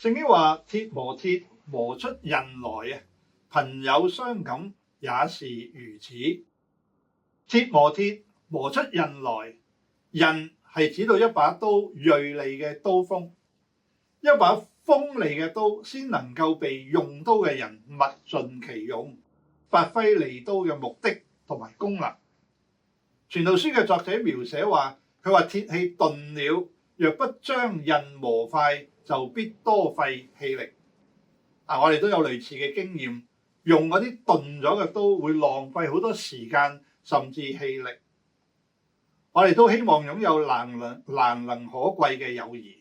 聖經話鐵磨鐵磨出刃來啊，朋友相感也是如此。鐵磨鐵磨出刃來，刃係指到一把刀銳利嘅刀鋒，一把鋒利嘅刀先能夠被用刀嘅人物盡其用，發揮利刀嘅目的同埋功能。傳道書嘅作者描寫話，佢話鐵器鈍了，若不將刃磨快，就必多費氣力。我哋都有類似嘅經驗，用嗰啲鈍咗嘅刀會浪費好多時間甚至氣力。我哋都希望擁有難能可貴嘅友誼，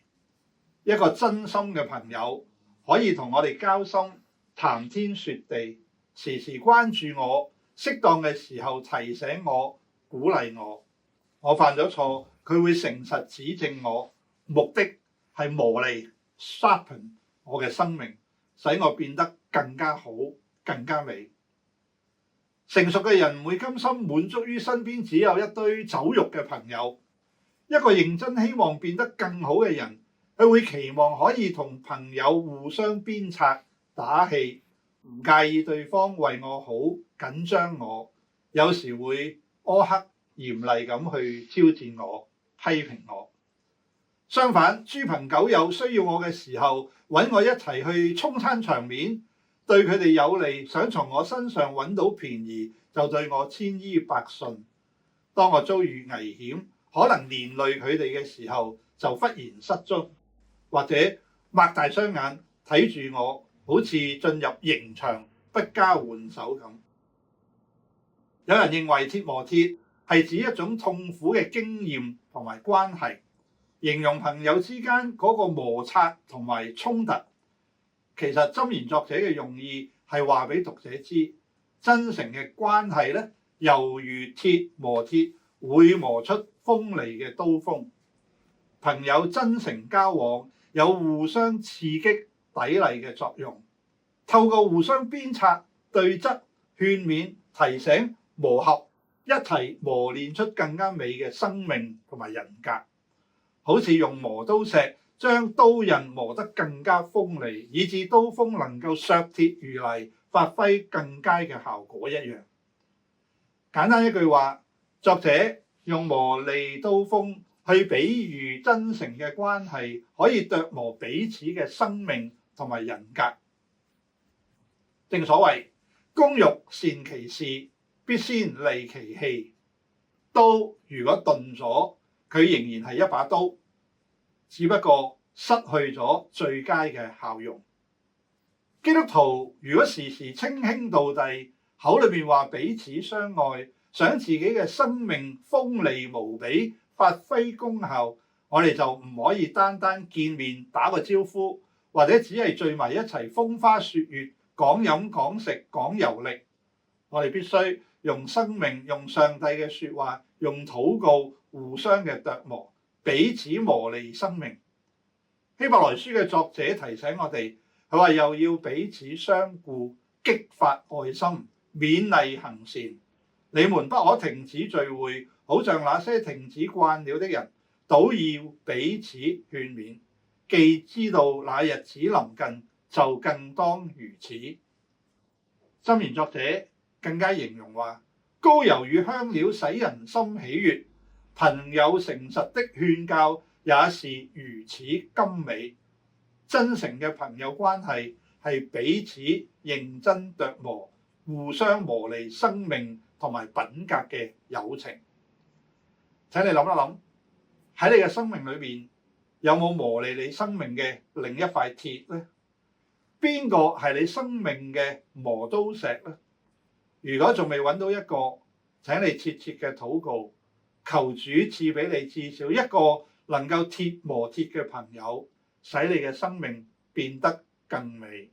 一個真心嘅朋友可以同我哋交心，談天說地，時時關注我，適當嘅時候提醒我，鼓勵我。我犯咗錯，佢會誠實指正我，目的係磨利 sharpen 我嘅生命，使我變得更加好，更加美。成熟嘅人唔會甘心滿足於身邊只有一堆酒肉嘅朋友。一個認真希望變得更好嘅人，佢會期望可以同朋友互相鞭策打氣，唔介意對方為我好，緊張我，有時會苛刻嚴厲咁去挑戰我，批評我。相反，豬朋狗友需要我嘅時候，揾我一齊去充餐場面，對佢哋有利，想從我身上揾到便宜，就對我千依百順。當我遭遇危險，可能連累佢哋嘅時候，就忽然失蹤，或者擘大雙眼睇住我，好似進入刑場不加援手咁。有人認為鐵磨鐵係指一種痛苦嘅經驗同埋關係，形容朋友之間嗰個摩擦同埋衝突。其實箴言作者嘅用意係話俾讀者知，真誠嘅關係咧，猶如鐵磨鐵，會磨出鋒利嘅刀鋒。朋友真誠交往有互相刺激砥礪嘅作用，透過互相鞭策、對質、勸勉、提醒、磨合，一齊磨練出更加美嘅生命同埋人格。好似用磨刀石將刀刃磨得更加鋒利，以致刀鋒能夠削鐵如泥，發揮更佳嘅效果一樣。簡單一句話，作者用磨利刀鋒去比喻真誠嘅關係，可以琢磨彼此嘅生命同埋人格。正所謂工欲善其事，必先利其器。刀如果鈍咗，佢仍然係一把刀，只不過失去咗最佳嘅效用。基督徒如果時時稱兄道弟，口裏邊話彼此相愛，想自己嘅生命鋒利無比，發揮功效，我哋就唔可以單單見面打個招呼，或者只係聚埋一齊風花雪月，講飲講食講遊歷。我哋必須用生命，用上帝嘅説話，用禱告互相嘅琢磨，彼此磨利生命。希伯來書嘅作者提醒我哋，佢話又要彼此相顧，激發愛心，勉勵行善。你們不可停止聚會，好像那些停止慣了的人，倒要彼此勸勉。既知道那日子臨近，就更當如此。箴言作者更加形容話，膏油與香料使人心喜悅，朋友誠實的勸教也是如此甘美。真誠嘅朋友關係係彼此認真琢磨，互相磨利生命同埋品格嘅友情。請你諗一諗，喺你嘅生命裏面有冇磨利你生命嘅另一塊鐵呢？邊個係你生命嘅磨刀石呢？如果仲未揾到一個，請你切切嘅禱告，求主賜俾你至少一個能夠鐵磨鐵嘅朋友，使你嘅生命變得更美。